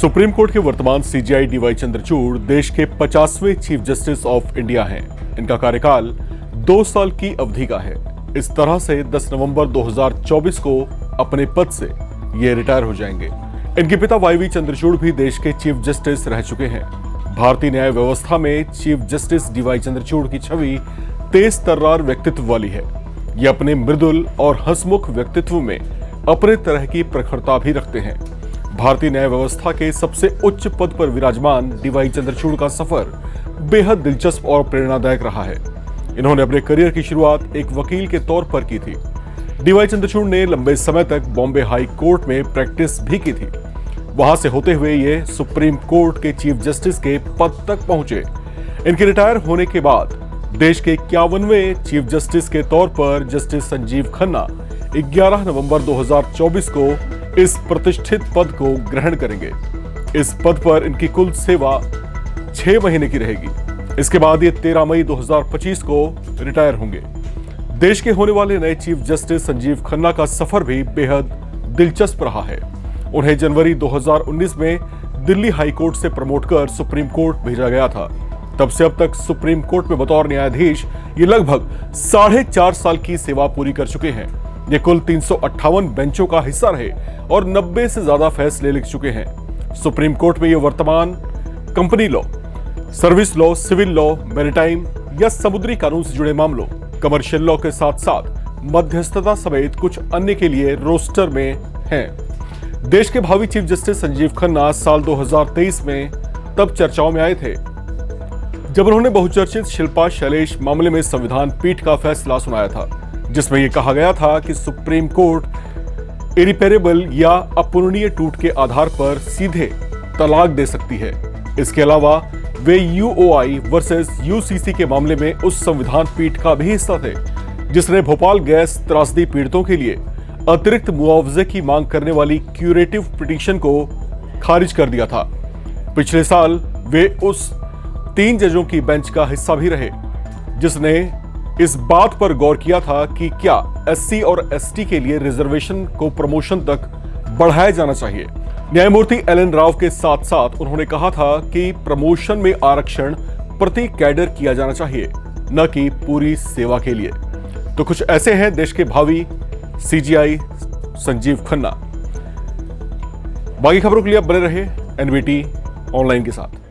Supreme court के वर्तमान CJI D Y Chandrachud देश के 50वें चीफ जस्टिस ऑफ इंडिया हैं। इनका कार्यकाल 2 साल की अवधि का है। इस तरह से 10 नवंबर 2024 को अपने पद से ये रिटायर हो जाएंगे। इनके पिता वाईवी चंद्रचूड़ भी देश के चीफ जस्टिस रह चुके हैं। भारतीय न्याय व्यवस्था में चीफ जस्टिस डीवाई चंद्रचूड़ की छवि तेज तर्रार व्यक्तित्व वाली है। ये अपने मृदुल और हंसमुख व्यक्तित्व में अपने तरह की प्रखरता भी रखते हैं। भारतीय न्याय व्यवस्था के सबसे उच्च पद पर विराजमान डीवाई चंद्रचूड़ का सफर बेहद दिलचस्प और प्रेरणादायक रहा है। इन्होंने अपने करियर की शुरुआत एक वकील के तौर पर की थी। डीवाई चंद्रचूड़ ने लंबे समय तक बॉम्बे हाई कोर्ट में प्रैक्टिस भी की थी। वहां से होते हुए ये सुप्रीम कोर्ट के चीफ जस्टिस के पद तक पहुंचे। इनके रिटायर होने के बाद देश के 51वें चीफ जस्टिस के तौर पर जस्टिस संजीव खन्ना 11 नवंबर 2024 को इस प्रतिष्ठित पद को ग्रहण करेंगे। इस पद पर इनकी कुल सेवा 6 महीने की रहेगी। इसके बाद ये 13 मई 2025 को रिटायर होंगे। देश के होने वाले नए चीफ जस्टिस संजीव खन्ना का सफर भी बेहद दिलचस्प रहा है। उन्हें जनवरी 2019 में दिल्ली हाई कोर्ट से प्रमोट कर सुप्रीम कोर्ट भेजा गया था। तब से अब तक सुप्रीम कोर्ट में बतौर न्यायाधीश ये लगभग 4.5 साल की सेवा पूरी कर चुके हैं। ये कुल 358 बेंचों का हिस्सा रहे और 90 से ज्यादा फैसले लिख चुके हैं। सुप्रीम कोर्ट में ये वर्तमान company law, service law, civil law, maritime या समुद्री कानून से जुड़े मामलों, कमर्शियल लॉ के साथ साथ मध्यस्थता समेत कुछ अन्य के लिए रोस्टर में हैं। देश के भावी चीफ जस्टिस संजीव खन्ना साल 2023 में तब चर्चाओं में आए थे जब उन्होंने बहुचर्चित शिल्पा शैलेश मामले में संविधान पीठ का फैसला सुनाया था, जिसमें यह कहा गया था कि सुप्रीम कोर्ट इरिपेरेबल या अपूरणीय टूट के आधार पर सीधे तलाक दे सकती है। इसके अलावा वे यूओआई वर्सेस यूसीसी के मामले में उस संविधान पीठ का भी हिस्सा थे जिसने भोपाल गैस त्रासदी पीड़ितों के लिए अतिरिक्त मुआवजे की मांग करने वाली क्यूरेटिव पिटीशन को खारिज कर दिया था। पिछले साल वे उस 3 जजों की बेंच का हिस्सा भी रहे जिसने इस बात पर गौर किया था कि क्या एससी और एसटी के लिए रिजर्वेशन को प्रमोशन तक बढ़ाया जाना चाहिए। न्यायमूर्ति एल एन राव के साथ साथ उन्होंने कहा था कि प्रमोशन में आरक्षण प्रति कैडर किया जाना चाहिए, न कि पूरी सेवा के लिए। तो कुछ ऐसे हैं देश के भावी सीजीआई संजीव खन्ना। बाकी खबरों के लिए आप बने रहे एनवीटी ऑनलाइन के साथ।